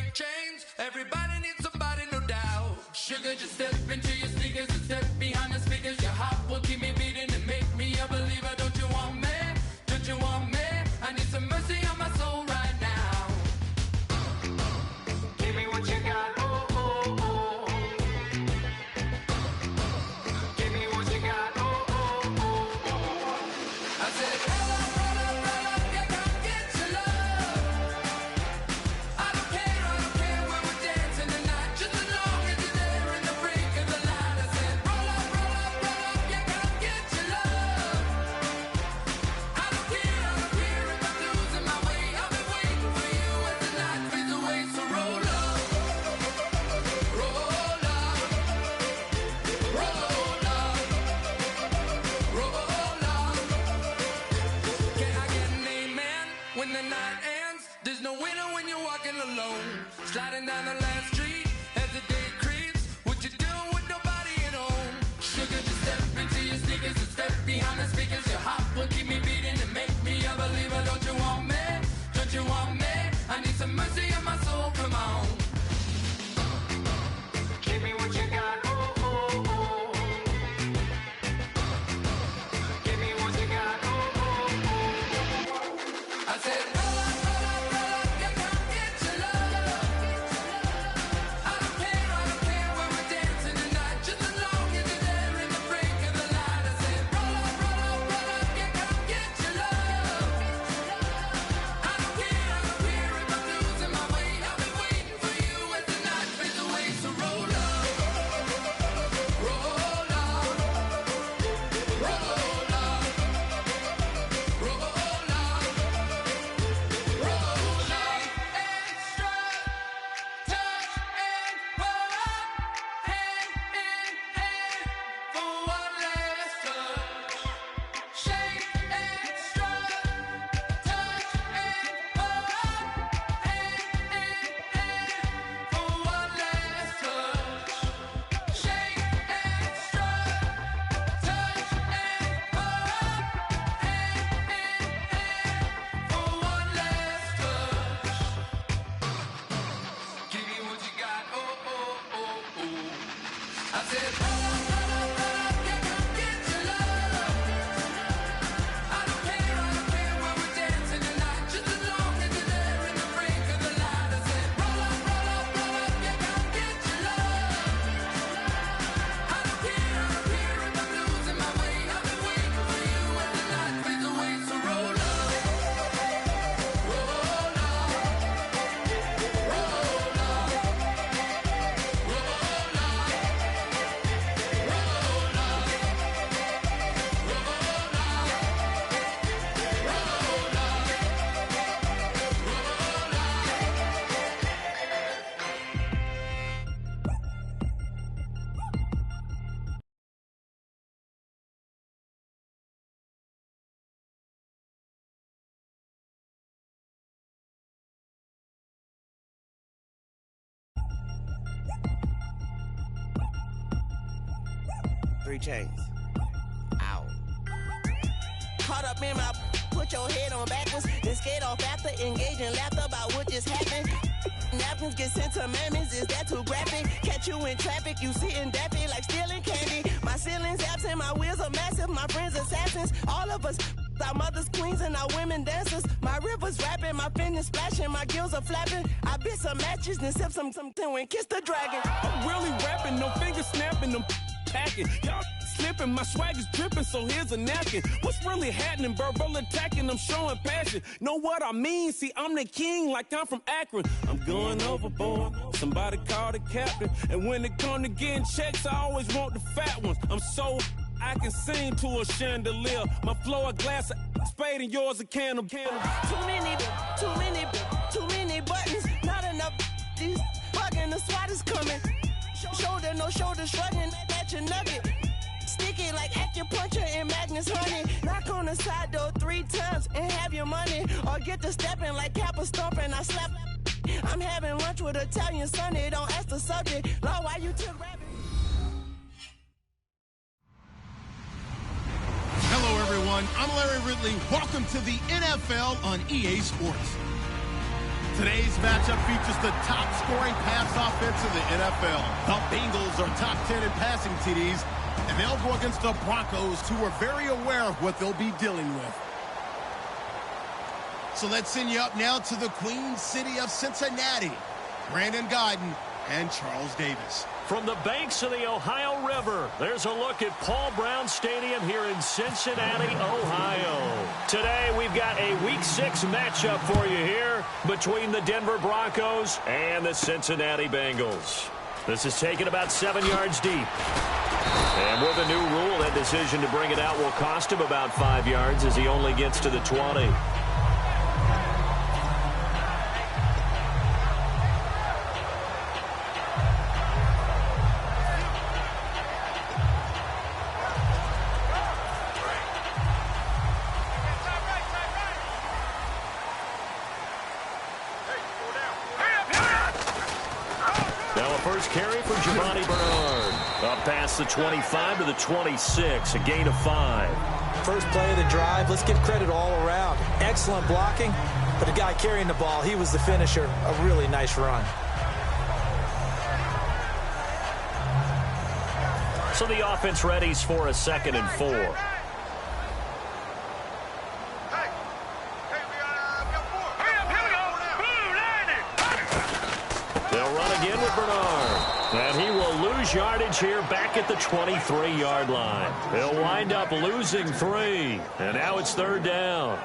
break chains. Everybody needs somebody, no doubt. Sugar, just step into your sneakers and step behind the speakers. Your heart will keep me beating and make me a believer. Don't you want me? Don't you want me? I need some mercy on my soul right now. Give me what you got. Oh, oh, oh. Give me what you got. Oh, oh, oh, oh. I said, roll up, roll up, roll up. Yeah, come get your love. I don't care when we're dancing tonight. Just as long as you're there in the brink of the light. I said, roll up, roll up, roll up. Yeah, come get your love. I don't care if I'm losing my way. I'll be waiting for you as the night fades away. So roll up, roll up, roll up, roll up. Can I get an amen when the night ends? There's no winner when you're walking alone. Sliding down the last street as the day creeps. What you doing with nobody at home? Sugar, just step into your sneakers and step behind the speakers. Your heart will keep me beating and make me a believer. Don't you want me? Don't you want me? I need some mercy on my soul. Come on. Give me what you got. Oh, oh, oh. Give me what you got. Oh, oh, oh. I said, roll up, roll up, roll up. Yeah, come get your love. I don't care when we're dancing tonight. Just as long as you're there in the brink of the light. I said, roll up, roll up, roll up. Yeah, come get your love. I don't care if I'm losing my way. I'll be waiting for you as the night fades away. So roll up, roll up, roll up, roll up, roll up. Extra touch and pull up, hand in hand for one last touch. Shake extra touch and pull up, hand in hand for one last touch. Shake extra touch and pull up, hand in hand for one last touch. Give me what you got. Oh, oh, oh, oh. I said, roll up, roll up, roll up. Yeah, come get your love. I don't care when we're dancing tonight. Just as long as you're there in the brink of the light. I said, roll up, roll up, roll up. Yeah, come get your love. I don't care if I'm losing my way. I'll be waiting for you as the night fades away. So roll up, roll up, roll up, roll up, roll up. Three chains. Ow. Caught up in my, put your head on backwards, then skate off after engaging laughter about what just happened. Napkins get sent to mammies, is that too graphic? Catch you in traffic, you sitting daffy like stealing candy. My ceiling's absent, my wheels are massive, my friends assassins. All of us, our mothers queens and our women dancers. My rivers rapping, my fingers splashing, my gills are flapping. I bit some matches, then sip something and kiss the dragon. I'm really rapping, no fingers snapping, them packing. Y'all slipping, my swag is dripping, so here's a napkin. What's really happening? Verbal attacking, I'm showing passion. Know what I mean? See, I'm the king like I'm from Akron. I'm going overboard, somebody call the captain. And when it come to getting checks, I always want the fat ones. I'm so I can sing to a chandelier. My flow a glass of spade and yours a can of candle. Too many buttons, not enough. These fucking the SWAT is coming. Shoulder, no shoulder, shrugging at your nugget. Sticky like acupuncture and Magnus honey. Knock on the side door 3 times and have your money. Or get to stepping like Kappa stomping. I slap. I'm having lunch with Italian Sunday. Don't ask the subject. Lord, why you took rabbit? Hello, everyone. I'm Larry Ridley. Welcome to the NFL on EA Sports. Today's matchup features the top-scoring pass offense in the NFL. The Bengals are top 10 in passing TDs, and they'll go against the Broncos, who are very aware of what they'll be dealing with. So let's send you up now to the Queen City of Cincinnati. Brandon Godden and Charles Davis. From the banks of the Ohio River, there's a look at Paul Brown Stadium here in Cincinnati, Ohio. Today, we've got a Week 6 matchup for you here between the Denver Broncos and the Cincinnati Bengals. This is taken about 7 yards deep. And with a new rule, that decision to bring it out will cost him about 5 yards as he only gets to the 20. Carry for Giovanni Bernard. Up past the 25 to the 26, a gain of 5. First play of the drive, let's give credit all around. Excellent blocking, but the guy carrying the ball, he was the finisher. A really nice run. So the offense readies for a 2nd and 4. They'll run again with Bernard. And he will lose yardage here back at the 23-yard line. He'll wind up losing 3. And now it's 3rd down.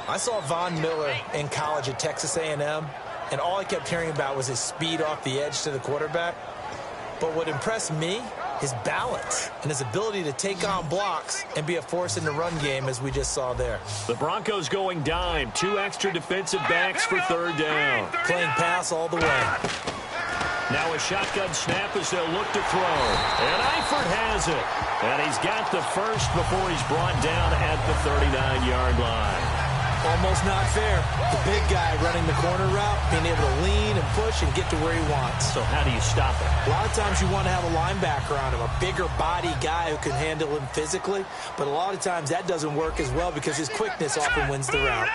I saw Von Miller in college at Texas A&M, and all I kept hearing about was his speed off the edge to the quarterback. But what impressed me, his balance and his ability to take on blocks and be a force in the run game, as we just saw there. The Broncos going dime. 2 extra defensive backs for 3rd down. Playing pass all the way. Now a shotgun snap as they'll look to throw. And Eifert has it. And he's got the first before he's brought down at the 39-yard line. Almost not fair. The big guy running the corner route, being able to lean and push and get to where he wants. So how do you stop it? A lot of times you want to have a linebacker on him, a bigger body guy who can handle him physically. But a lot of times that doesn't work as well because his quickness often wins the route.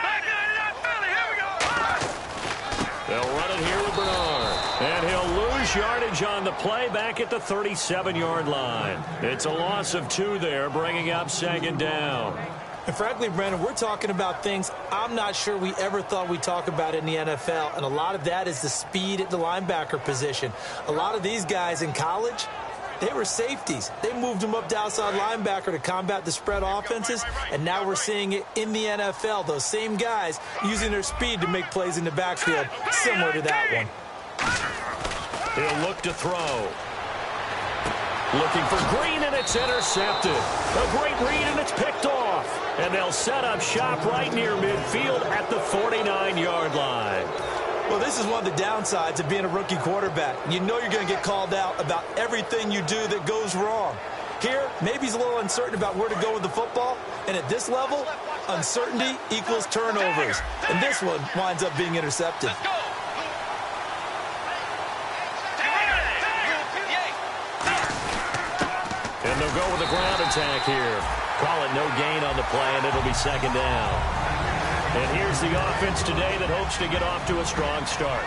They'll run it here with Bernard. And he'll lose yardage on the play back at the 37-yard line. It's a loss of 2 there, bringing up 2nd down. And frankly, Brandon, we're talking about things I'm not sure we ever thought we'd talk about in the NFL. And a lot of that is the speed at the linebacker position. A lot of these guys in college, they were safeties. They moved them up to outside linebacker to combat the spread offenses. And now we're seeing it in the NFL. Those same guys using their speed to make plays in the backfield, similar to that one. He'll look to throw. Looking for Green, and it's intercepted. A great read, and it's picked off. And they'll set up shop right near midfield at the 49-yard line. Well, this is one of the downsides of being a rookie quarterback. You know you're going to get called out about everything you do that goes wrong. Here, maybe he's a little uncertain about where to go with the football. And at this level, uncertainty equals turnovers. And this one winds up being intercepted. And they'll go with the ground attack here. Call it no gain on the play, and it'll be 2nd down. And here's the offense today that hopes to get off to a strong start.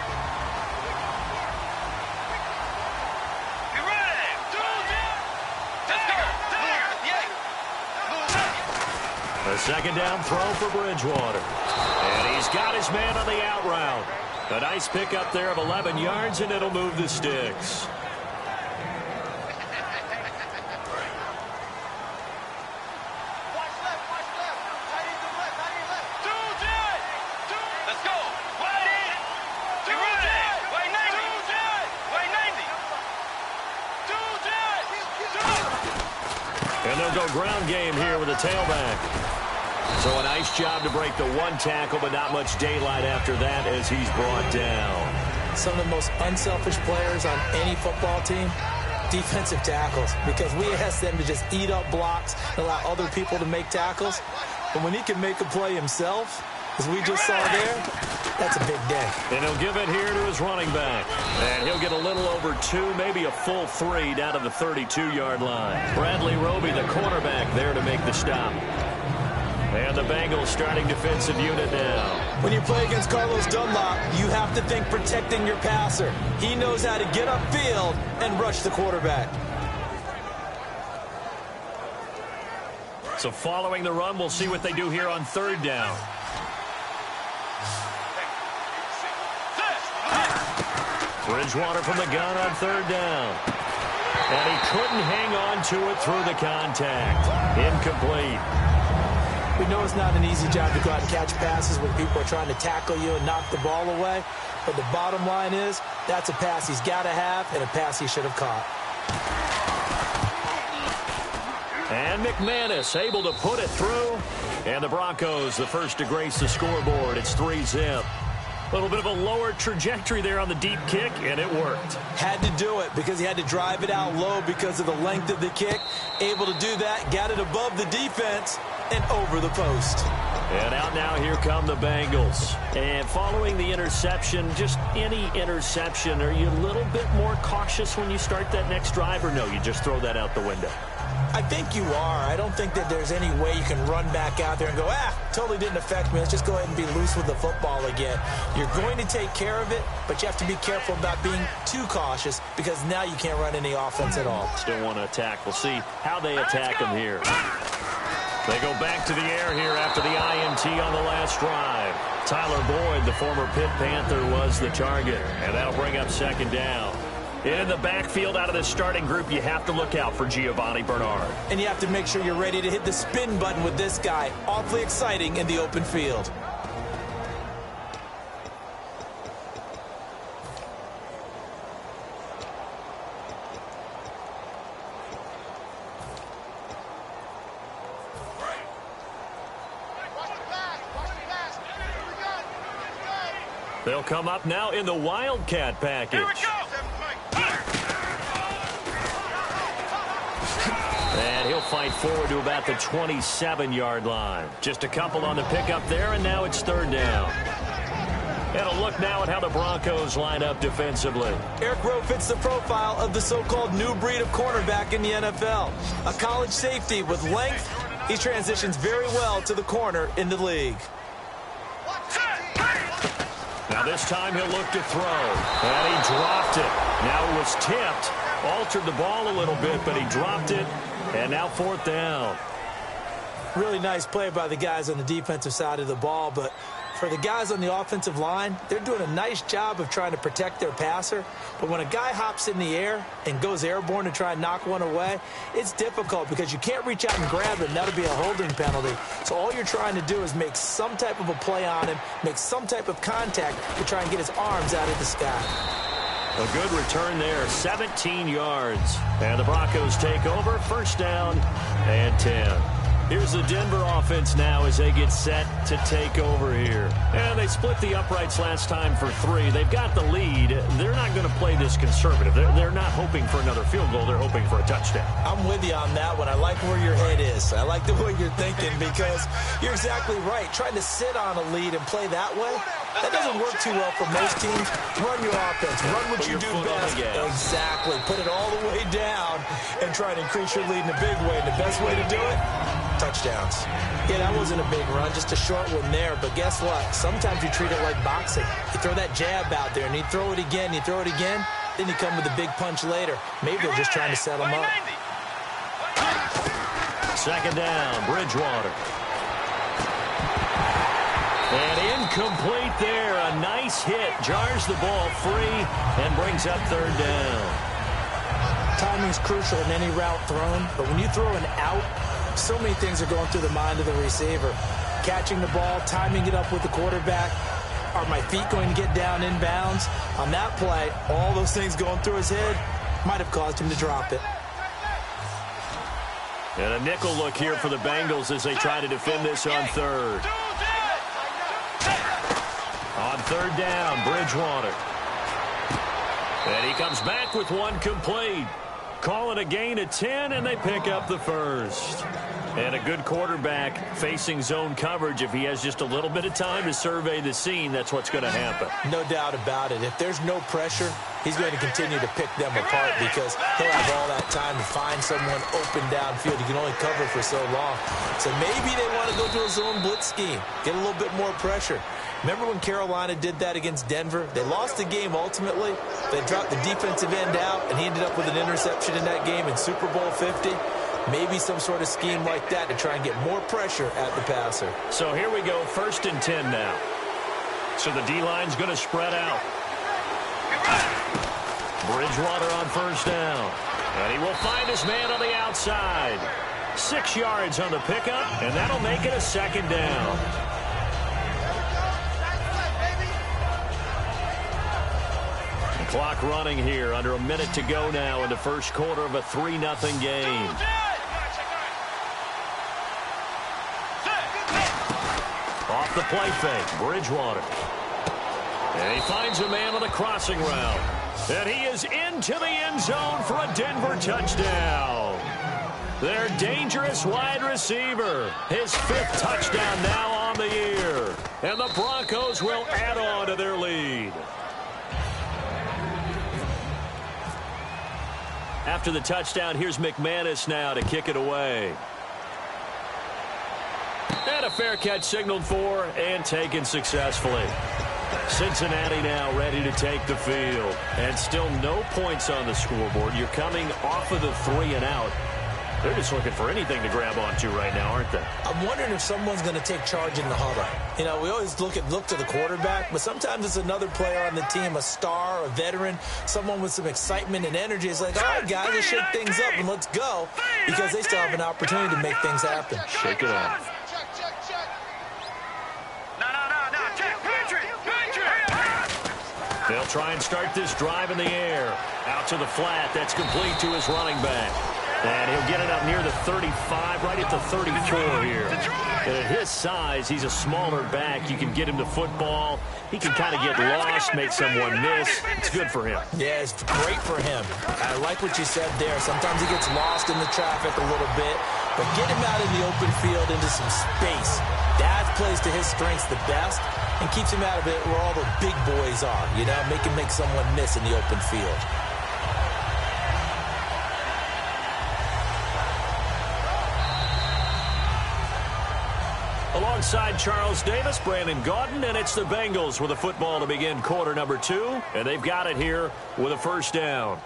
A 2nd down throw for Bridgewater. And he's got his man on the out route. A nice pickup there of 11 yards, and it'll move the sticks. And they'll go ground game here with a tailback. So a nice job to break the 1 tackle, but not much daylight after that as he's brought down. Some of the most unselfish players on any football team, defensive tackles, because we ask them to just eat up blocks and allow other people to make tackles. But when he can make a play himself, as we just saw there, that's a big day. And he'll give it here to his running back. And he'll get a little over 2, maybe a full 3 down to the 32-yard line. Bradley Roby, the cornerback, there to make the stop. And the Bengals starting defensive unit now. When you play against Carlos Dunlop, you have to think protecting your passer. He knows how to get upfield and rush the quarterback. So following the run, we'll see what they do here on third down. Bridgewater from the gun on third down. And he couldn't hang on to it through the contact. Incomplete. We know it's not an easy job to go out and catch passes when people are trying to tackle you and knock the ball away. But the bottom line is, that's a pass he's got to have and a pass he should have caught. And McManus able to put it through. And the Broncos, the first to grace the scoreboard. It's 3-zip. A little bit of a lower trajectory there on the deep kick, and it worked. Had to do it because he had to drive it out low because of the length of the kick. Able to do that, got it above the defense and over the post. And out now, here come the Bengals. And following the interception, just any interception, are you a little bit more cautious when you start that next drive, or no, you just throw that out the window? I think you are. I don't think that there's any way you can run back out there and go, totally didn't affect me. Let's just go ahead and be loose with the football again. You're going to take care of it, but you have to be careful about being too cautious because now you can't run any offense at all. Still want to attack. We'll see how they attack him here. They go back to the air here after the INT on the last drive. Tyler Boyd, the former Pitt Panther, was the target, and that'll bring up second down. In the backfield out of the starting group, you have to look out for Giovanni Bernard. And you have to make sure you're ready to hit the spin button with this guy. Awfully exciting in the open field. They'll come up now in the Wildcat package. Here we go. And he'll fight forward to about the 27-yard line. Just a couple on the pickup there, and now it's third down. And a look now at how the Broncos line up defensively. Eric Rowe fits the profile of the so-called new breed of cornerback in the NFL. A college safety with length, he transitions very well to the corner in the league. Now this time he'll look to throw. And he dropped it. Now it was tipped. Altered the ball a little bit, but he dropped it. And now fourth down. Really nice play by the guys on the defensive side of the ball, but for the guys on the offensive line, they're doing a nice job of trying to protect their passer. But when a guy hops in the air and goes airborne to try and knock one away, it's difficult because you can't reach out and grab him. That'll be a holding penalty. So all you're trying to do is make some type of a play on him, make some type of contact to try and get his arms out of the sky. A good return there, 17 yards. And the Broncos take over, first down and 10. Here's the Denver offense now as they get set to take over here. And they split the uprights last time for 3. They've got the lead. They're not going to play this conservative. They're not hoping for another field goal. They're hoping for a touchdown. I'm with you on that one. I like where your head is. I like the way you're thinking because you're exactly right. Trying to sit on a lead and play that way, that doesn't work too well for most teams. Run your offense. Run what you do best. Exactly. Put it all the way down and try to increase your lead in a big way. And the best way to do it, touchdowns. Yeah, that wasn't a big run, just a short one there. But guess what? Sometimes you treat it like boxing. You throw that jab out there, and you throw it again, you throw it again, then you come with a big punch later. Maybe they're just trying to set them up. Second down, Bridgewater. And incomplete there. A nice hit. Jars the ball free and brings up third down. Timing's crucial in any route thrown, but when you throw an out, so many things are going through the mind of the receiver. Catching the ball, timing it up with the quarterback. Are my feet going to get down in bounds? On that play, all those things going through his head might have caused him to drop it. And a nickel look here for the Bengals as they try to defend this on third. On third down, Bridgewater. And he comes back with one complete. Call it a gain of 10, and they pick up the first. And a good quarterback facing zone coverage, if he has just a little bit of time to survey the scene, that's what's going to happen. No doubt about it. If there's no pressure, he's going to continue to pick them apart because he'll have all that time to find someone open downfield. He can only cover for so long. So maybe they want to go to a zone blitz scheme, get a little bit more pressure. Remember when Carolina did that against Denver? They lost the game ultimately. They dropped the defensive end out, and he ended up with an interception in that game in Super Bowl 50. Maybe some sort of scheme like that to try and get more pressure at the passer. So here we go, 1st and 10 now. So the D-line's going to spread out. Bridgewater on 1st down. And he will find his man on the outside. 6 yards on the pickup, and that'll make it a 2nd down. The clock running here, under a minute to go now in the first quarter of a 3-0 game. Off the play fake, Bridgewater. And he finds a man on the crossing route. And he is into the end zone for a Denver touchdown. Their dangerous wide receiver. His 5th touchdown now on the year. And the Broncos will add on to their lead. After the touchdown, here's McManus now to kick it away. And a fair catch signaled for and taken successfully. Cincinnati now ready to take the field. And still no points on the scoreboard. You're coming off of the 3 and out. They're just looking for anything to grab onto right now, aren't they? I'm wondering if someone's going to take charge in the huddle. You know, we always look to the quarterback, but sometimes it's another player on the team, a star, a veteran, someone with some excitement and energy. It's like, all right, guys, let's shake things up and let's go, because they still have an opportunity to make things happen. Shake it up. They'll try and start this drive in the air. Out to the flat. That's complete to his running back. And he'll get it up near the 35, right at the 34 here. And at his size, he's a smaller back. You can get him the football. He can kind of get lost, make someone miss. It's good for him. Yeah, it's great for him. I like what you said there. Sometimes he gets lost in the traffic a little bit, but get him out in the open field into some space. That plays to his strengths the best and keeps him out of it where all the big boys are, you know, make someone miss in the open field. Alongside Charles Davis, Brandon Gaudin, and it's the Bengals with a football to begin quarter number 2, and they've got it here with a 1st down.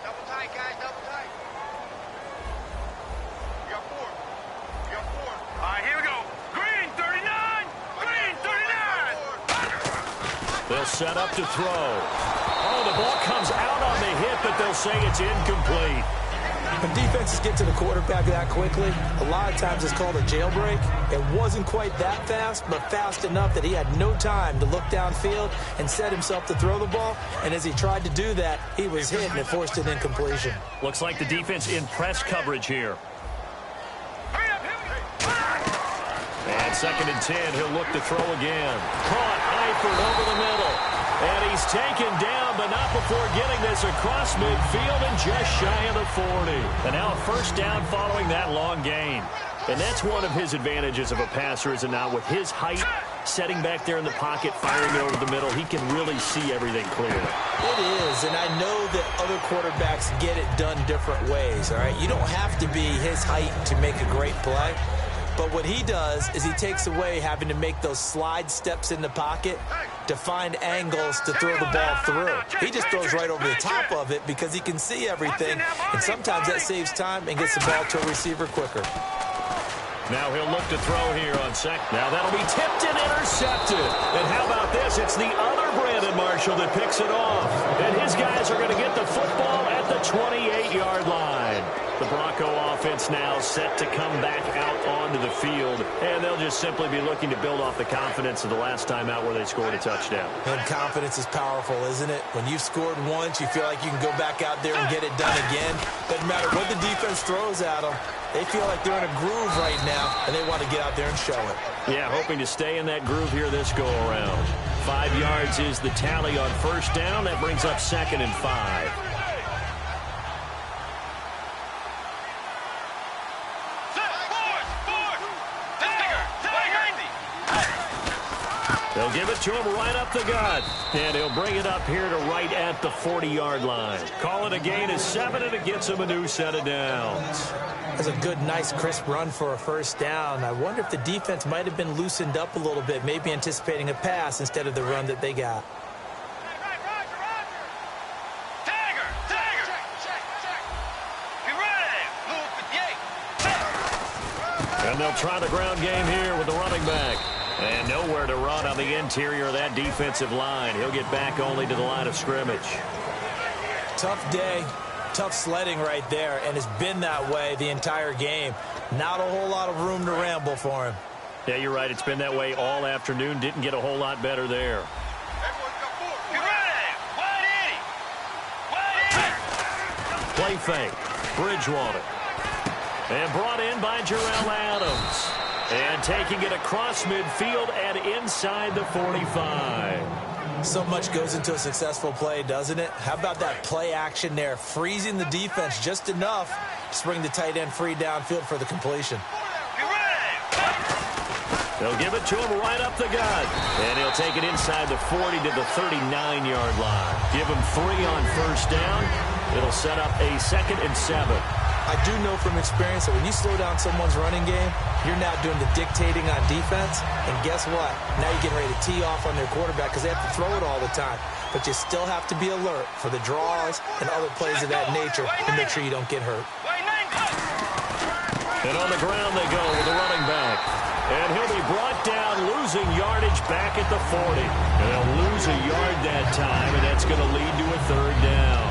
Double tight, guys, double tight. You got 4. You got 4. All right, here we go. Green 39. Green 39. They'll set up to throw. Oh, the ball comes out on the hit, but they'll say it's incomplete. When defenses get to the quarterback that quickly, a lot of times it's called a jailbreak. It wasn't quite that fast, but fast enough that he had no time to look downfield and set himself to throw the ball. And as he tried to do that, he was hit and it forced an incompletion. Looks like the defense in press coverage here. And 2nd and 10, he'll look to throw again. Caught Eifert over the middle. And he's taken down, but not before getting this across midfield and just shy of the 40. And now a 1st down following that long gain. And that's one of his advantages of a passer, is it not? With his height, setting back there in the pocket, firing it over the middle, he can really see everything clearly. It is, and I know that other quarterbacks get it done different ways, all right? You don't have to be his height to make a great play. But what he does is he takes away having to make those slide steps in the pocket to find angles to throw the ball through. He just throws right over the top of it because he can see everything, and sometimes that saves time and gets the ball to a receiver quicker. Now he'll look to throw here on 2nd. Now that'll be tipped and intercepted. And how about this? It's the other Brandon Marshall that picks it off. And his guys are going to get the football at the 28-yard line. The Bronco offense now set to come back out onto the field, and they'll just simply be looking to build off the confidence of the last time out where they scored a touchdown. And confidence is powerful, isn't it? When you've scored once, you feel like you can go back out there and get it done again. Doesn't matter what the defense throws at them. They feel like they're in a groove right now, and they want to get out there and show it. Yeah, hoping to stay in that groove here this go-around. 5 yards is the tally on first down. That brings up 2nd and 5. They'll give it to him right up the gut. And he'll bring it up here to right at the 40-yard line. Call it a gain of 7, and it gets him a new set of downs. That's a good, nice, crisp run for a first down. I wonder if the defense might have been loosened up a little bit, maybe anticipating a pass instead of the run that they got. And they'll try the ground game here with the running back. And nowhere to run on the interior of that defensive line. He'll get back only to the line of scrimmage. Tough day, tough sledding right there, and it's been that way the entire game. Not a whole lot of room to ramble for him. Yeah, you're right. It's been that way all afternoon. Didn't get a whole lot better there. Play fake. Bridgewater. And brought in by Jarrell Adams. And taking it across midfield and inside the 45. So much goes into a successful play, doesn't it? How about that play action there, freezing the defense just enough to bring the tight end free downfield for the completion. They'll give it to him right up the gut. And he'll take it inside the 40 to the 39-yard line. Give him 3 on first down. It'll set up a 2nd and 7. I do know from experience that when you slow down someone's running game, you're now doing the dictating on defense. And guess what? Now you're getting ready to tee off on their quarterback because they have to throw it all the time. But you still have to be alert for the draws and other plays of that nature to make sure you don't get hurt. And on the ground they go with the running back. And he'll be brought down, losing yardage back at the 40. And they'll lose a yard that time, and that's going to lead to a 3rd down.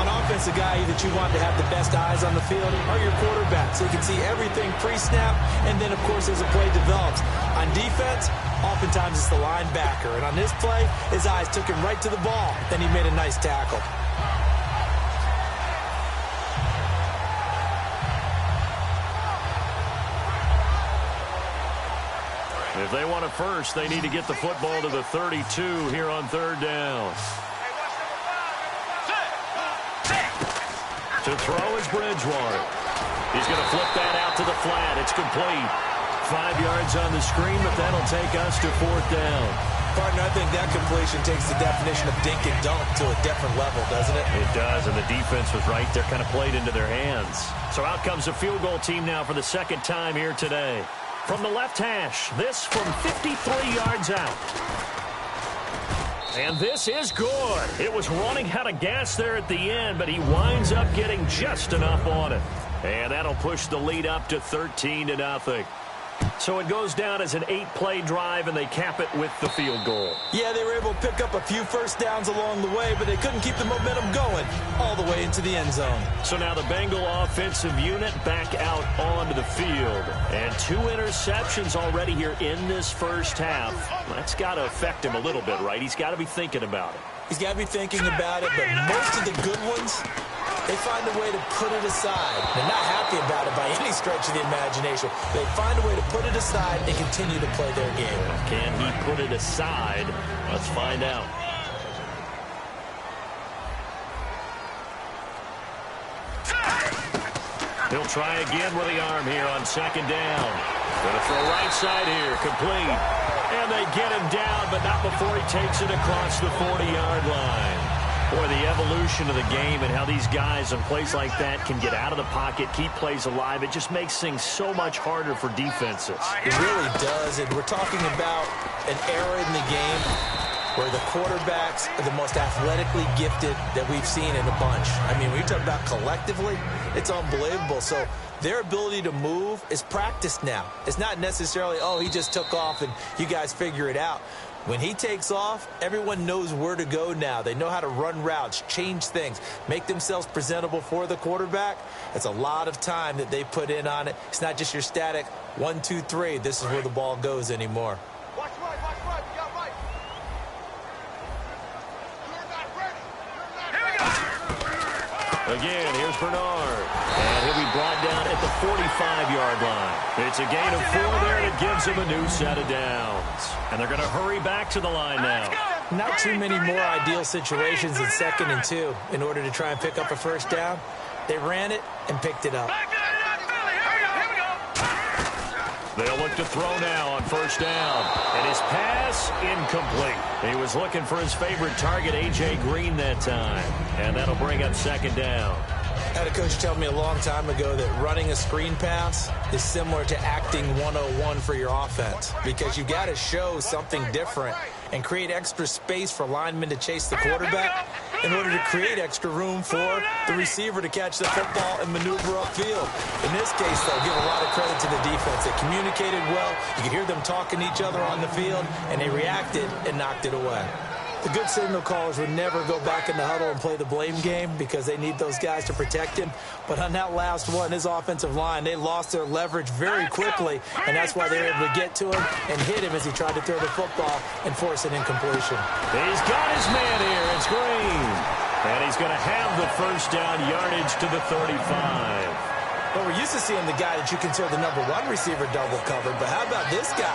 On offense, the guy that you want to have the best eyes on the field are your quarterbacks, so you can see everything pre-snap, and then, of course, as the play develops. On defense, oftentimes it's the linebacker, and on this play, his eyes took him right to the ball. Then he made a nice tackle. If they want it first, they need to get the football to the 32 here on 3rd down. To throw is Bridgewater. He's going to flip that out to the flat. It's complete. 5 yards on the screen, but that'll take us to 4th down. Partner, I think that completion takes the definition of dink and dunk to a different level, doesn't it? It does, and the defense was right there, kind of played into their hands. So out comes the field goal team now for the 2nd time here today. From the left hash, this from 53 yards out. And this is good. It was running out of gas there at the end, but he winds up getting just enough on it. And that'll push the lead up to 13-0. So it goes down as an 8-play drive, and they cap it with the field goal. Yeah, they were able to pick up a few first downs along the way, but they couldn't keep the momentum going all the way into the end zone. So now the Bengal offensive unit back out onto the field. And 2 interceptions already here in this first half. That's got to affect him a little bit, right? He's got to be thinking about it. He's got to be thinking about it, but most of the good ones, they find a way to put it aside. They're not happy about it by any stretch of the imagination. They find a way to put it aside and continue to play their game. Can he put it aside? Let's find out. He'll try again with the arm here on 2nd down. Going to throw right side here, complete. And they get him down, but not before he takes it across the 40-yard line. Boy, the evolution of the game and how these guys on plays like that can get out of the pocket, keep plays alive, it just makes things so much harder for defenses. It really does, and we're talking about an era in the game where the quarterbacks are the most athletically gifted that we've seen in a bunch. I mean, when you talk about collectively, it's unbelievable. So their ability to move is practiced now. It's not necessarily, oh, he just took off and you guys figure it out. When he takes off, everyone knows where to go now. They know how to run routes, change things, make themselves presentable for the quarterback. It's a lot of time that they put in on it. It's not just your static 1, 2, 3. This is where the ball goes anymore. Watch right, you got right. You're not ready. Here we go. Again, here's Bernard. And he'll be brought down at the 45-yard line. It's a gain of 4 there that gives them a new set of downs. And they're going to hurry back to the line now. Not too many more ideal situations than 2nd and 2 in order to try and pick up a first down. They ran it and picked it up. They'll look to throw now on first down. And his pass, incomplete. He was looking for his favorite target, A.J. Green, that time. And that'll bring up 2nd down. I had a coach tell me a long time ago that running a screen pass is similar to acting 101 for your offense, because you got to show something different and create extra space for linemen to chase the quarterback in order to create extra room for the receiver to catch the football and maneuver upfield. In this case, though, give a lot of credit to the defense. They communicated well. You could hear them talking to each other on the field, and they reacted and knocked it away. The good signal callers would never go back in the huddle and play the blame game because they need those guys to protect him. But on that last one, his offensive line, they lost their leverage very quickly, and that's why they were able to get to him and hit him as he tried to throw the football and force an incompletion. He's got his man here. It's Green. And he's going to have the first down yardage to the 35. Well, we're used to seeing the guy that you consider the #1 receiver double covered, but how about this guy?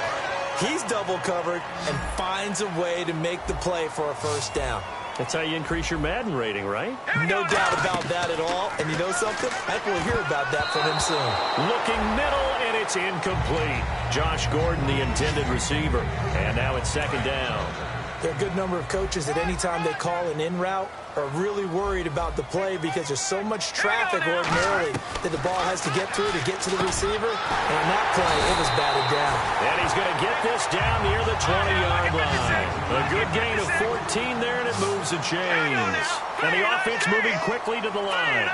He's double covered and finds a way to make the play for a first down. That's how you increase your Madden rating, right? No doubt about that at all. And you know something? I think we'll hear about that from him soon. Looking middle, and it's incomplete. Josh Gordon, the intended receiver. And now it's 2nd down. There are a good number of coaches that any time they call an in route are really worried about the play because there's so much traffic ordinarily that the ball has to get through to get to the receiver. And on that play, it was batted down. And he's going to get this down near the 20-yard line. A good gain of 14 there, and it moves the chains. And the offense moving quickly to the line.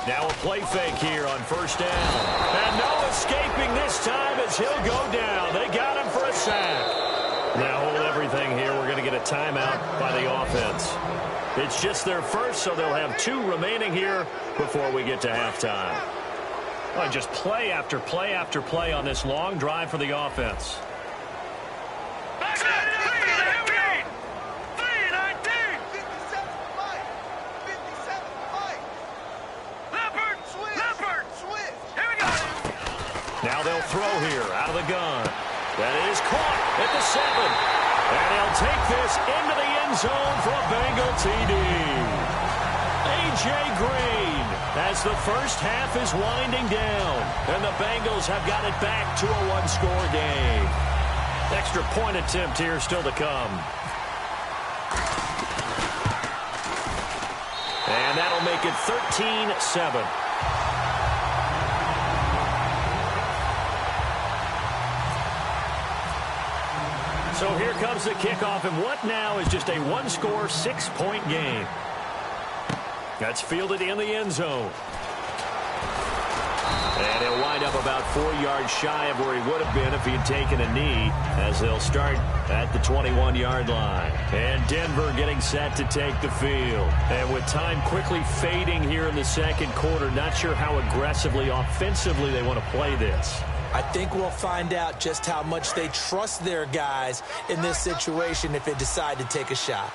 Now a play fake here on first down. And no escaping this time as he'll go down. They got him for a sack. Now hold everything here. We're going to get a timeout by the offense. It's just their first, so they'll have 2 remaining here before we get to halftime. Well, just play after play after play on this long drive for the offense. Now they'll throw here out of the gun. That is caught at the 7. And he'll take this into the end zone for a Bengal TD. A.J. Green as the first half is winding down. And the Bengals have got it back to a 1-score game. Extra point attempt here still to come. And that'll make it 13-7. So here comes the kickoff, and what now is just a 1-score, 6-point game. That's fielded in the end zone. And he'll wind up about 4 yards shy of where he would have been if he had taken a knee, as they'll start at the 21-yard line. And Denver getting set to take the field. And with time quickly fading here in the second quarter, not sure how aggressively, offensively they want to play this. I think we'll find out just how much they trust their guys in this situation if they decide to take a shot.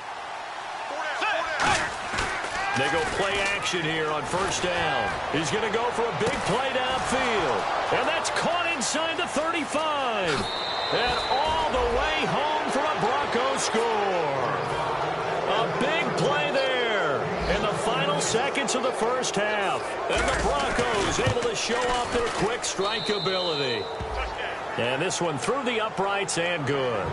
They go play action here on first down. He's going to go for a big play downfield. And that's caught inside the 35. And all the way home for a Broncos score. A big play there in the final seconds of the first half. And the Broncos able to show off their quick strike ability. And this one through the uprights and good.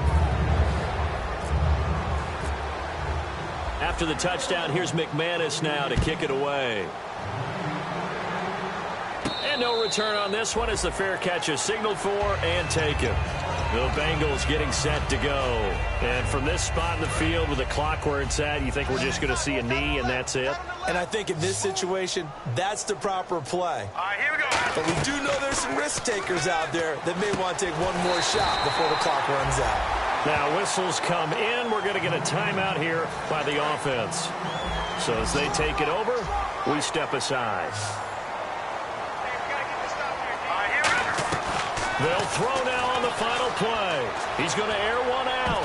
After the touchdown, here's McManus now to kick it away. And no return on this one as the fair catch is signaled for and taken. The Bengals getting set to go. And from this spot in the field with the clock where it's at, you think we're just going to see a knee and that's it? And I think in this situation, that's the proper play. All right, here we go. But we do know there's some risk takers out there that may want to take one more shot before the clock runs out. Now whistles come in. We're going to get a timeout here by the offense. So as they take it over, we step aside. They'll throw now on the final play. He's going to air one out.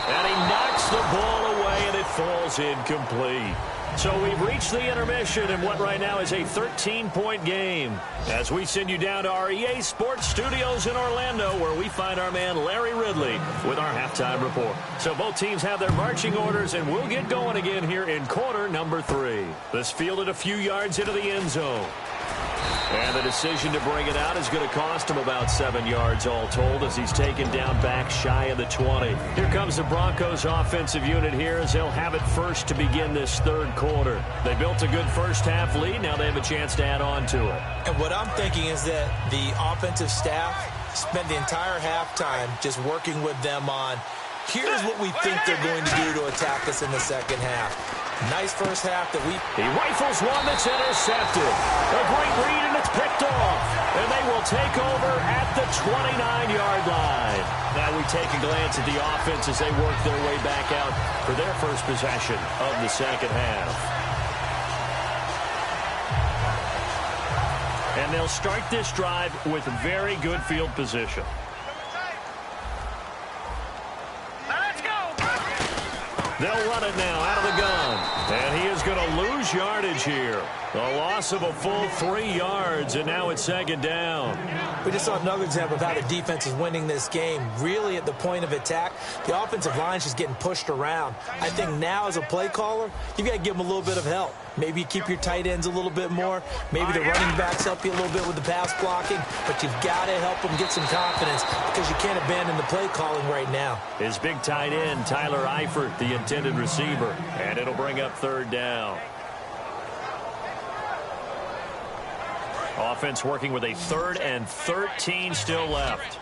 And he knocks the ball away, and it falls incomplete. So we've reached the intermission in what right now is a 13-point game. As we send you down to our EA Sports Studios in Orlando, where we find our man Larry Ridley with our halftime report. So both teams have their marching orders, and we'll get going again here in quarter number 3. This fielded a few yards into the end zone. And the decision to bring it out is going to cost him about 7 yards all told as he's taken down back shy of the 20. Here comes the Broncos offensive unit here as they'll have it first to begin this third quarter. They built a good first half lead. Now they have a chance to add on to it. And what I'm thinking is that the offensive staff spent the entire halftime just working with them on, here's what we think they're going to do to attack us in the second half. Nice first half that He rifles one that's intercepted. A great read, and it's picked off. And they will take over at the 29-yard line. Now we take a glance at the offense as they work their way back out for their first possession of the second half. And they'll start this drive with very good field position. They'll run it now out of the gun. And he is going to lose yardage here. A loss of a full 3 yards, and now it's second down. We just saw another example of how the defense is winning this game. Really at the point of attack, the offensive line is just getting pushed around. I think now as a play caller, you've got to give them a little bit of help. Maybe you keep your tight ends a little bit more. Maybe the running backs help you a little bit with the pass blocking. But you've got to help them get some confidence because you can't abandon the play calling right now. His big tight end, Tyler Eifert, the intended receiver. And it'll bring up third down. Offense working with a 3rd and 13 still left.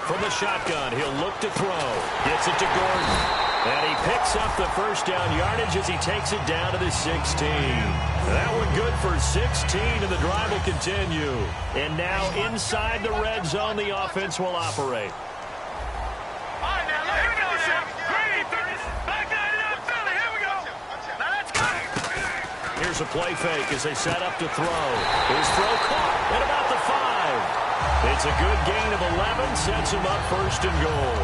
From the shotgun, he'll look to throw. Gets it to Gordon. And he picks up the first down yardage as he takes it down to the 16. That one good for 16, and the drive will continue. And now inside the red zone, the offense will operate. Here's a play fake as they set up to throw. His throw caught at about the 5. It's a good gain of 11, sets him up first and goal.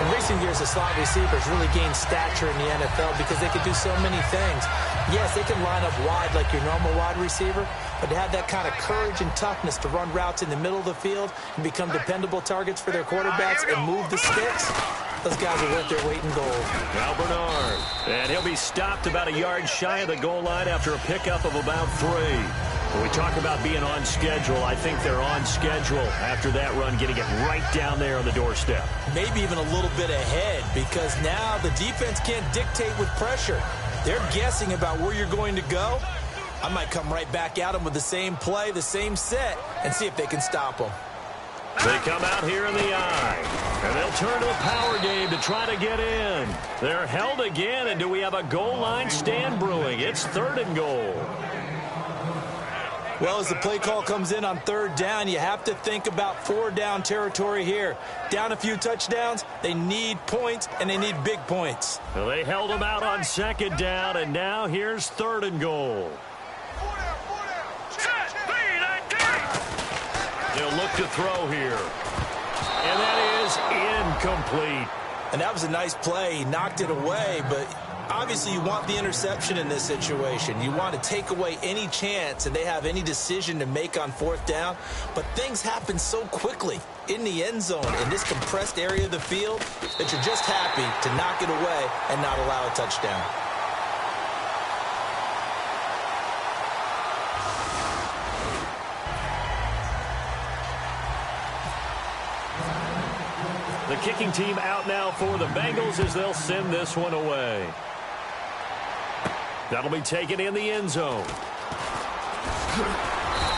In recent years, the slot receivers really gained stature in the NFL because they could do so many things. Yes, they can line up wide like your normal wide receiver, but to have that kind of courage and toughness to run routes in the middle of the field and become dependable targets for their quarterbacks and move the sticks, those guys are worth their weight in gold. Now Bernard, and he'll be stopped about a yard shy of the goal line after a pickup of about 3. When we talk about being on schedule, I think they're on schedule after that run, getting it right down there on the doorstep. Maybe even a little bit ahead because now the defense can't dictate with pressure. They're guessing about where you're going to go. I might come right back at them with the same play, the same set, and see if they can stop them. They come out here in the eye, and they'll turn to a power game to try to get in. They're held again, and do we have a goal line stand brewing? It's 3rd and goal. Well, as the play call comes in on 3rd down, you have to think about 4-down territory here. Down a few touchdowns, they need points, and they need big points. Well, they held them out on 2nd down, and now here's 3rd and goal. They'll look to throw here. And that is incomplete. And that was a nice play. He knocked it away, but obviously you want the interception in this situation. You want to take away any chance and they have any decision to make on 4th down. But things happen so quickly in the end zone in this compressed area of the field that you're just happy to knock it away and not allow a touchdown. The kicking team out now for the Bengals as they'll send this one away. That'll be taken in the end zone.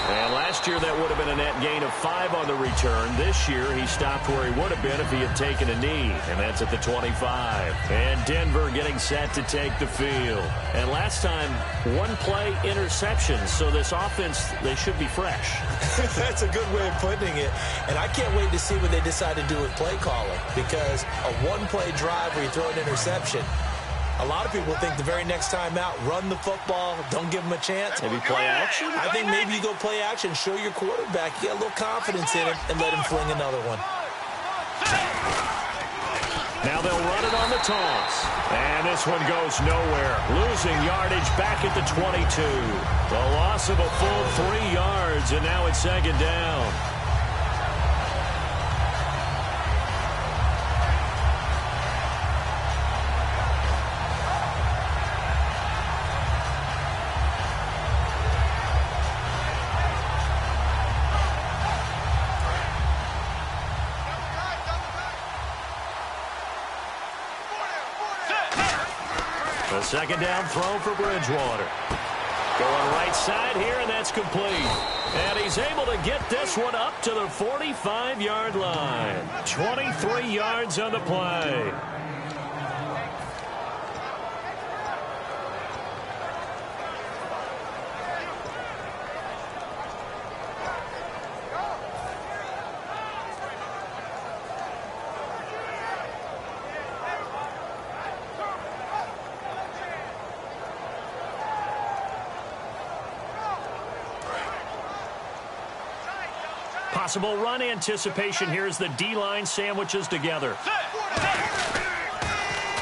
And last year that would have been a net gain of 5 on the return. This year he stopped where he would have been if he had taken a knee, and that's at the 25. And Denver getting set to take the field. And last time, one-play interceptions, so this offense, they should be fresh. That's a good way of putting it. And I can't wait to see what they decide to do with play calling, because a one-play drive where you throw an interception, a lot of people think the very next time out, run the football, don't give them a chance. Maybe play action? I think maybe you go play action, show your quarterback, you get a little confidence in him, and let him fling another one. Now they'll run it on the toss. And this one goes nowhere. Losing yardage back at the 22. The loss of a full 3 yards, and now it's second down. A second down throw for Bridgewater. Going right side here, and that's complete. And he's able to get this one up to the 45-yard line. 23 yards on the play. Possible run anticipation here as the D-line sandwiches together.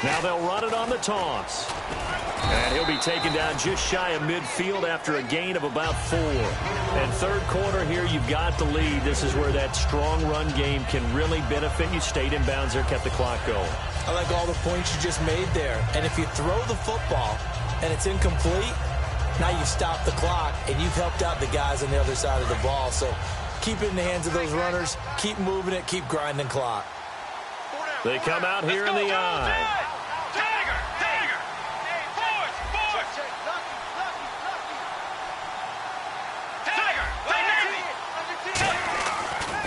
Now they'll run it on the toss. And he'll be taken down just shy of midfield after a gain of about 4. And third quarter here, you've got the lead. This is where that strong run game can really benefit you. Stayed in bounds there, kept the clock going. I like all the points you just made there. And if you throw the football and it's incomplete, now you've stopped the clock and you've helped out the guys on the other side of the ball. So keep it in the hands of those runners. Keep moving it. Keep grinding clock. They come out here in the eye.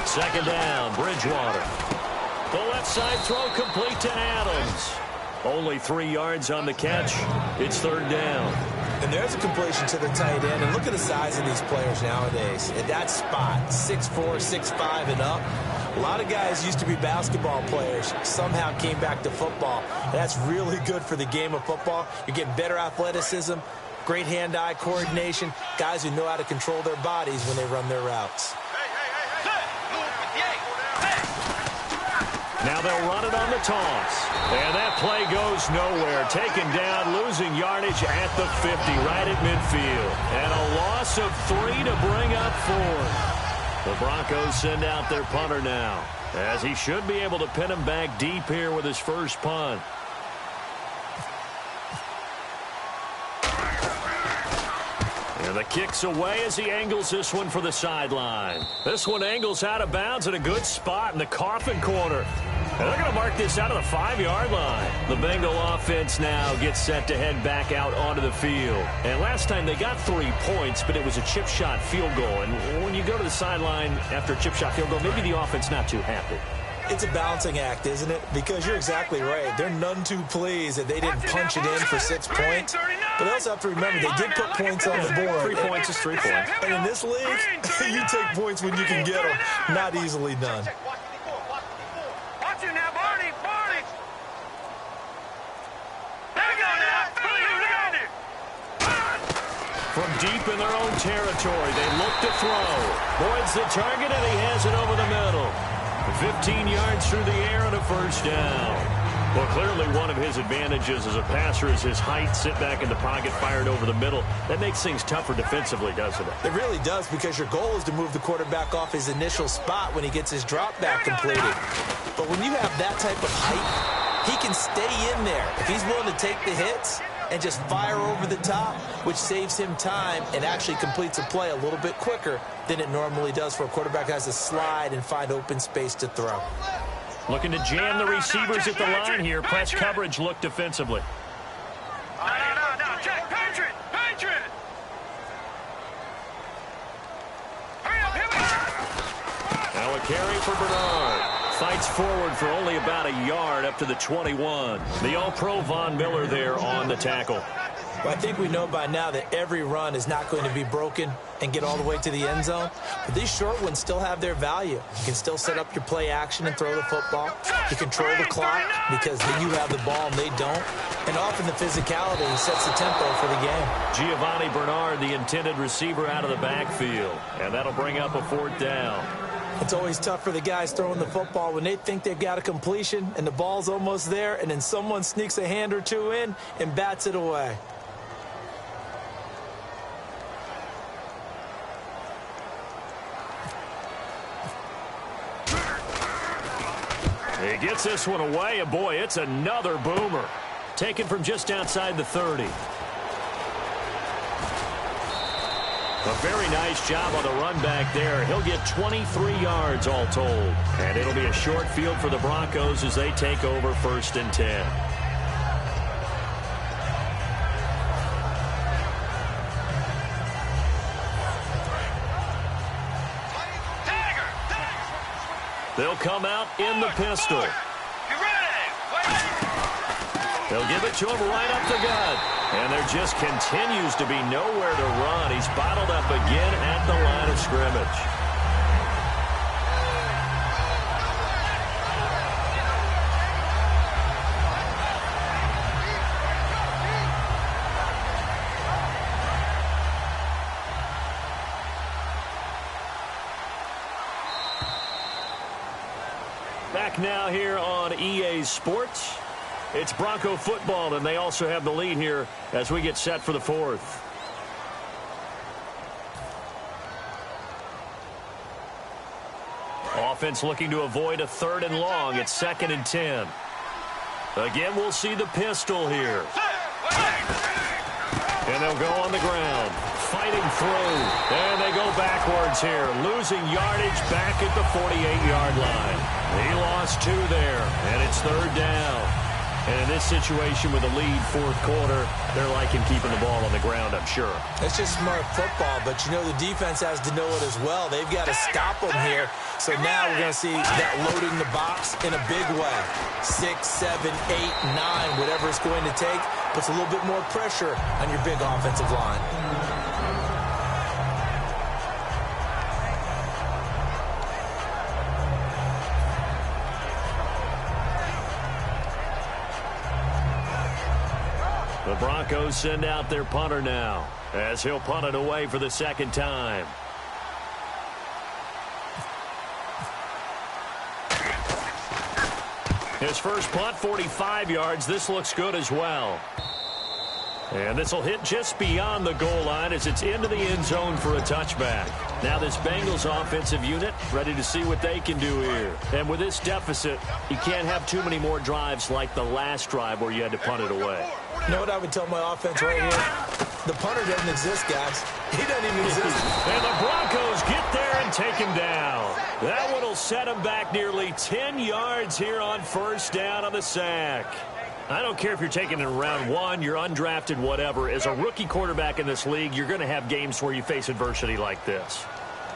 Second down, Bridgewater. The left side throw complete to Adams. Only 3 yards on the catch. It's third down. And there's a completion to the tight end. And look at the size of these players nowadays. At that spot, 6'4", 6'5", and up. A lot of guys used to be basketball players, somehow came back to football. And that's really good for the game of football. You're getting better athleticism, great hand-eye coordination, guys who know how to control their bodies when they run their routes. Now they'll run it on the toss. And that play goes nowhere. Taken down, losing yardage at the 50, right at midfield. And a loss of 3 to bring up 4. The Broncos send out their punter now, as he should be able to pin him back deep here with his first punt. And the kick's away as he angles this one for the sideline. This one angles out of bounds at a good spot in the coffin corner. And they're going to mark this out of the 5-yard line. The Bengal offense now gets set to head back out onto the field. And last time they got 3 points, but it was a chip shot field goal. And when you go to the sideline after a chip shot field goal, maybe the offense not too happy. It's a balancing act, isn't it? Because you're exactly right. They're none too pleased that they didn't punch it in for 6 points. But they also have to remember they did put points on the board. 3 points is 3 points. And in this league, you take points when you can get them. Not easily done. Watch it now, Barney. There we go now. From deep in their own territory, they look to throw. Boyd's the target, and he has it over the middle. 15 yards through the air and a first down. Well, clearly one of his advantages as a passer is his height. Sit back in the pocket, fired over the middle. That makes things tougher defensively, doesn't it? It really does, because your goal is to move the quarterback off his initial spot when he gets his drop back completed. But when you have that type of height, he can stay in there. If he's willing to take the hits and just fire over the top, which saves him time and actually completes a play a little bit quicker than it normally does for a quarterback who has to slide and find open space to throw. Looking to jam the receivers at the line here. Press coverage look defensively. No, check. Patriot! Hurry up, here we go! Now a carry for Bernard. Fights forward for only about a yard up to the 21. The All-Pro Von Miller there on the tackle. Well, I think we know by now that every run is not going to be broken and get all the way to the end zone. But these short ones still have their value. You can still set up your play action and throw the football. You control the clock because you have the ball and they don't. And often the physicality sets the tempo for the game. Giovanni Bernard, the intended receiver, out of the backfield. And that'll bring up a 4th down. It's always tough for the guys throwing the football when they think they've got a completion and the ball's almost there, and then someone sneaks a hand or two in and bats it away. He gets this one away, and boy, it's another boomer. Taken from just outside the 30. A very nice job on the run back there. He'll get 23 yards all told. And it'll be a short field for the Broncos as they take over 1st and 10. They'll come out in the pistol. They'll give it to him right up the gut. And there just continues to be nowhere to run. He's bottled up again at the line of scrimmage. Back now here on EA Sports. It's Bronco football, and they also have the lead here as we get set for the 4th. Offense looking to avoid a 3rd and long. It's 2nd and 10. Again, we'll see the pistol here. And they'll go on the ground. Fighting through. And they go backwards here. Losing yardage back at the 48-yard line. He lost 2 there, and it's 3rd down. And in this situation with a lead 4th quarter, they're liking keeping the ball on the ground, I'm sure. It's just smart football, but you know the defense has to know it as well. They've got to stop them here. So now we're going to see that loading the box in a big way. 6, 7, 8, 9, whatever it's going to take, puts a little bit more pressure on your big offensive line. The Broncos send out their punter now as he'll punt it away for the 2nd time. His first punt, 45 yards. This looks good as well. And this will hit just beyond the goal line as it's into the end zone for a touchback. Now this Bengals offensive unit ready to see what they can do here. And with this deficit, you can't have too many more drives like the last drive where you had to punt it away. You know what I would tell my offense right here? The punter doesn't exist, guys. He doesn't even exist. And the Broncos get there and take him down. That one will set him back nearly 10 yards here on 1st down on the sack. I don't care if you're taking it in round 1, you're undrafted, whatever. As a rookie quarterback in this league, you're going to have games where you face adversity like this.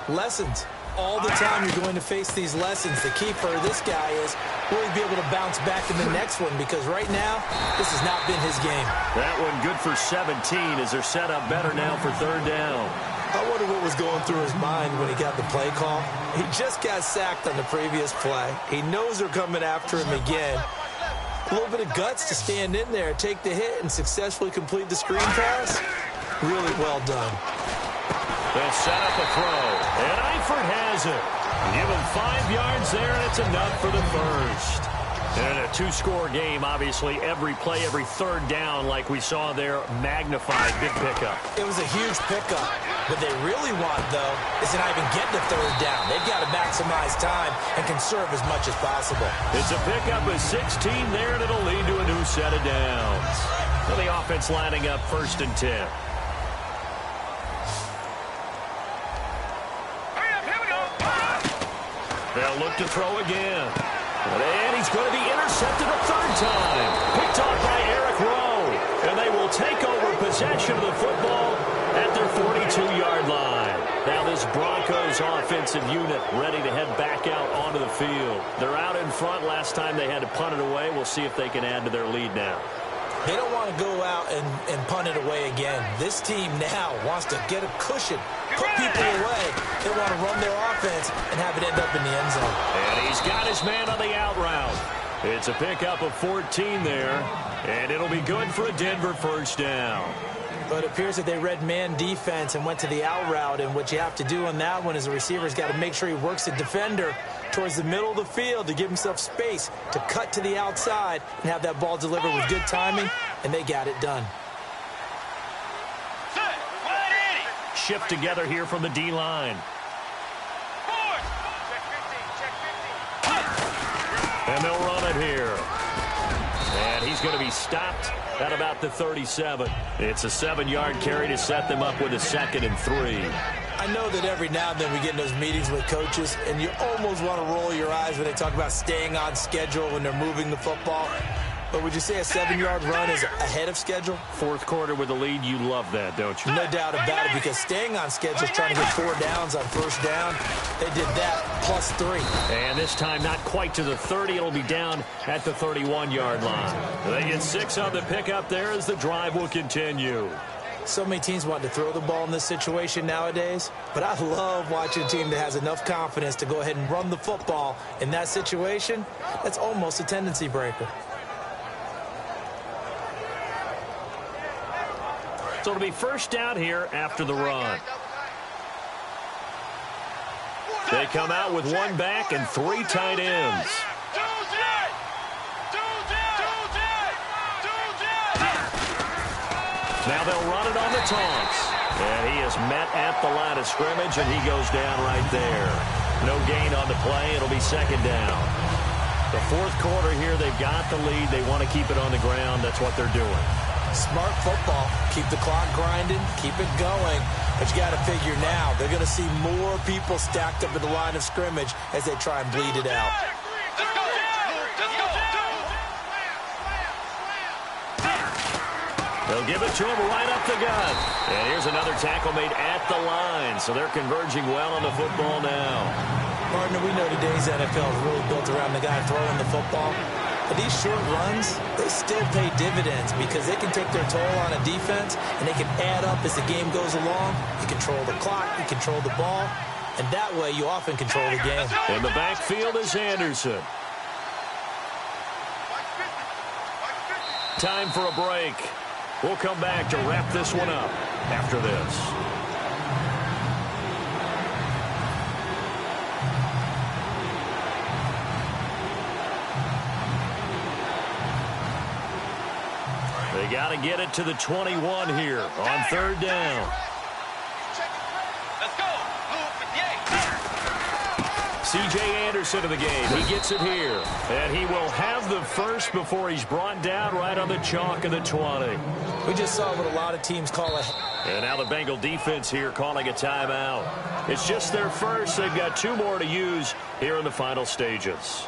Lessons. All the time you're going to face these lessons. The key for this guy is will he be able to bounce back in the next one? Because right now, this has not been his game. That one good for 17 as they're set up better now for 3rd down. I wonder what was going through his mind when he got the play call. He just got sacked on the previous play. He knows they're coming after him again. A little bit of guts to stand in there, take the hit, and successfully complete the screen pass. Really well done. They'll set up a throw, and Eifert has it. Give him 5 yards there, and it's enough for the first. And a 2-score game, obviously, every play, every 3rd down, like we saw there, magnified, big pickup. It was a huge pickup. What they really want, though, is to not even get to 3rd down. They've got to maximize time and conserve as much as possible. It's a pickup of 16 there, and it'll lead to a new set of downs. So the offense lining up 1st and 10. They'll look to throw again. And he's going to be intercepted a third time. Picked off by Eric Rowe. And they will take over possession of the football at their 42-yard line. Now this Broncos offensive unit ready to head back out onto the field. They're out in front. Last time they had to punt it away. We'll see if they can add to their lead now. They don't want to go out and punt it away again. This team now wants to get a cushion, put people away. They want to run their offense and have it end up in the end zone. And he's got his man on the out route. It's a pickup of 14 there, and it'll be good for a Denver first down. But it appears that they read man defense and went to the out route, and what you have to do on that one is the receiver's got to make sure he works the defender towards the middle of the field to give himself space to cut to the outside and have that ball delivered with good timing, and they got it done. Shift together here from the D-line. And they'll run it here. And he's going to be stopped at about the 37. It's a 7-yard carry to set them up with a 2nd and 3. I know that every now and then we get in those meetings with coaches, and you almost want to roll your eyes when they talk about staying on schedule when they're moving the football. But would you say a 7-yard run is ahead of schedule? Fourth quarter with the lead, you love that, don't you? No doubt about it, because staying on schedule is trying to get 4 downs on first down. They did that plus 3. And this time not quite to the 30. It'll be down at the 31-yard line. They get 6 on the pickup there as the drive will continue. So many teams want to throw the ball in this situation nowadays, but I love watching a team that has enough confidence to go ahead and run the football in that situation. That's almost a tendency breaker. So it'll be first down here after the run. They come out with 1 back and 3 tight ends. Now they'll run it on the taunts. And he is met at the line of scrimmage, and he goes down right there. No gain on the play. It'll be 2nd down. The fourth quarter here, they've got the lead. They want to keep it on the ground. That's what they're doing. Smart football. Keep the clock grinding. Keep it going. But you got to figure now, they're going to see more people stacked up at the line of scrimmage as they try and bleed it out. They'll give it to him right up the gut. And here's another tackle made at the line. So they're converging well on the football now. Partner, we know today's NFL is really built around the guy throwing the football. But these short runs, they still pay dividends because they can take their toll on a defense, and they can add up as the game goes along. You control the clock, you control the ball, and that way you often control the game. In the backfield is Anderson. Time for a break. We'll come back to wrap this one up after this. They got to get it to the 21 here on 3rd down. Let's go. C.J. Anderson in the game. He gets it here. And he will have the first before he's brought down right on the chalk of the 20. We just saw what a lot of teams call a... And now the Bengal defense here calling a timeout. It's just their first. They've got 2 more to use here in the final stages.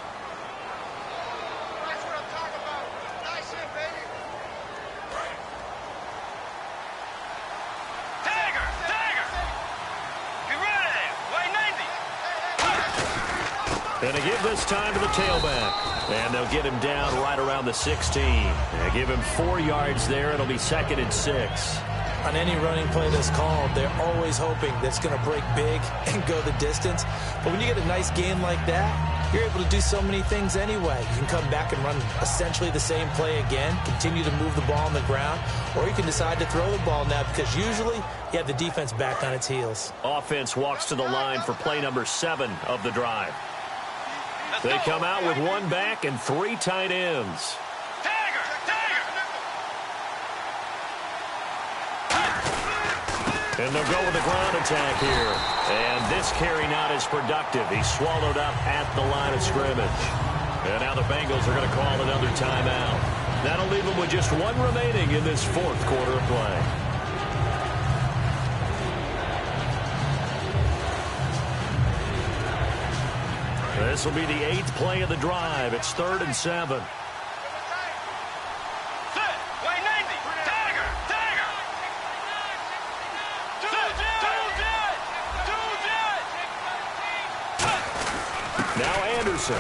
And they give this time to the tailback. And they'll get him down right around the 16. They give him 4 yards there. It'll be 2nd and 6. On any running play that's called, they're always hoping that's going to break big and go the distance. But when you get a nice gain like that, you're able to do so many things anyway. You can come back and run essentially the same play again, continue to move the ball on the ground, or you can decide to throw the ball now because usually you have the defense back on its heels. Offense walks to the line for play number 7 of the drive. They come out with 1 back and 3 tight ends. And they'll go with the ground attack here. And this carry not as productive. He's swallowed up at the line of scrimmage. And now the Bengals are going to call another timeout. That'll leave them with just 1 remaining in this 4th quarter of play. This will be the 8th play of the drive. It's 3rd and 7. Now Anderson.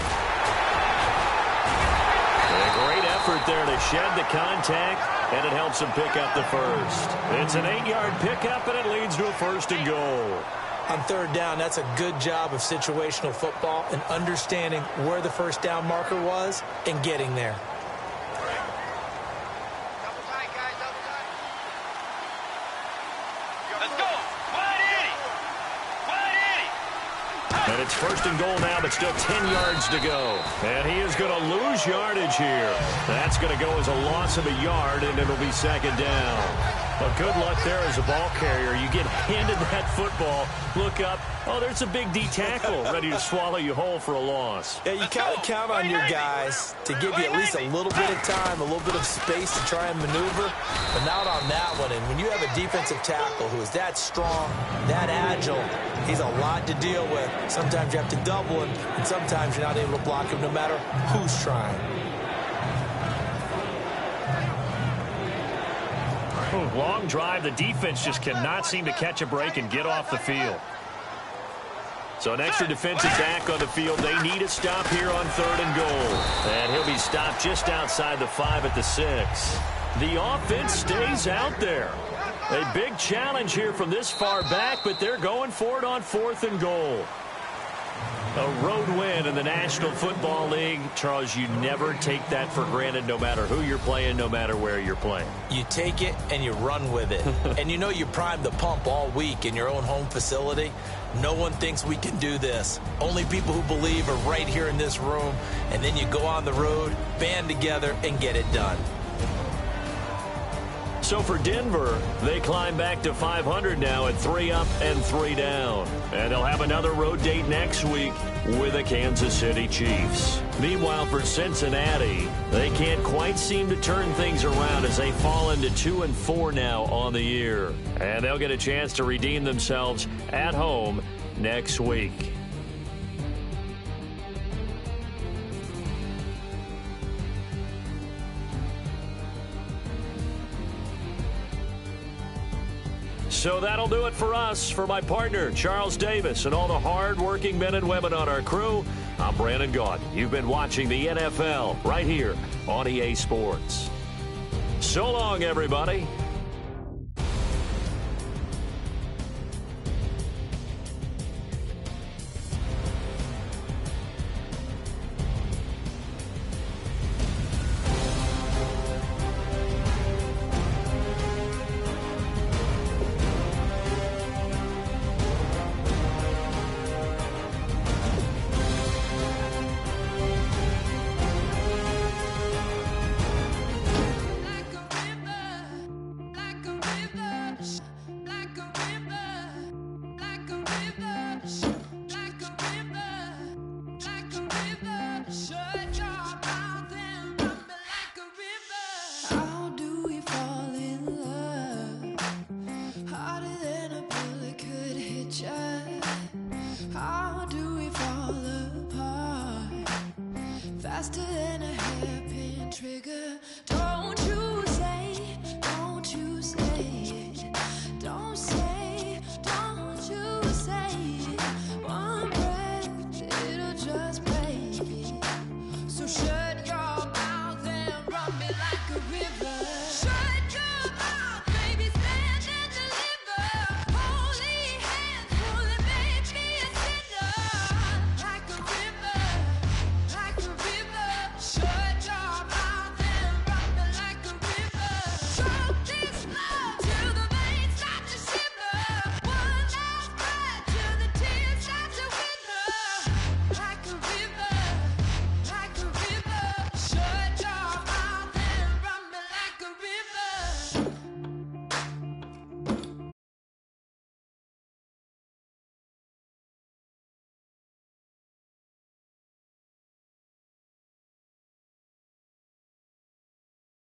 A great effort there to shed the contact, and it helps him pick up the first. It's an 8-yard pickup, and it leads to a 1st and goal. On 3rd down, that's a good job of situational football and understanding where the first down marker was and getting there. Let's go. Wide Eddie. Wide Eddie. And it's 1st and goal now, but still 10 yards to go. And he is going to lose yardage here. That's going to go as a loss of a yard, and it'll be 2nd down. Well, good luck there as a ball carrier. You get handed that football, look up, oh, there's a big D tackle ready to swallow you whole for a loss. Yeah, you kind of count on your guys to give you at least a little bit of time, a little bit of space to try and maneuver, but not on that one. And when you have a defensive tackle who is that strong, that agile, he's a lot to deal with. Sometimes you have to double him, and sometimes you're not able to block him no matter who's trying. Long drive. The defense just cannot seem to catch a break and get off the field. So an extra defensive back on the field. They need a stop here on 3rd and goal. And he'll be stopped just outside the 5 at the 6. The offense stays out there. A big challenge here from this far back, but they're going for it on 4th and goal. A road win in the National Football League. Charles, you never take that for granted, no matter who you're playing, no matter where you're playing. You take it and you run with it. And you know you primed the pump all week in your own home facility. No one thinks we can do this. Only people who believe are right here in this room. And then you go on the road, band together, and get it done. So for Denver, they climb back to 500 now at 3 up and 3 down. And they'll have another road date next week with the Kansas City Chiefs. Meanwhile, for Cincinnati, they can't quite seem to turn things around as they fall into 2-4 now on the year. And they'll get a chance to redeem themselves at home next week. So that'll do it for us. For my partner, Charles Davis, and all the hard-working men and women on our crew, I'm Brandon Gaudin. You've been watching the NFL right here on EA Sports. So long, everybody.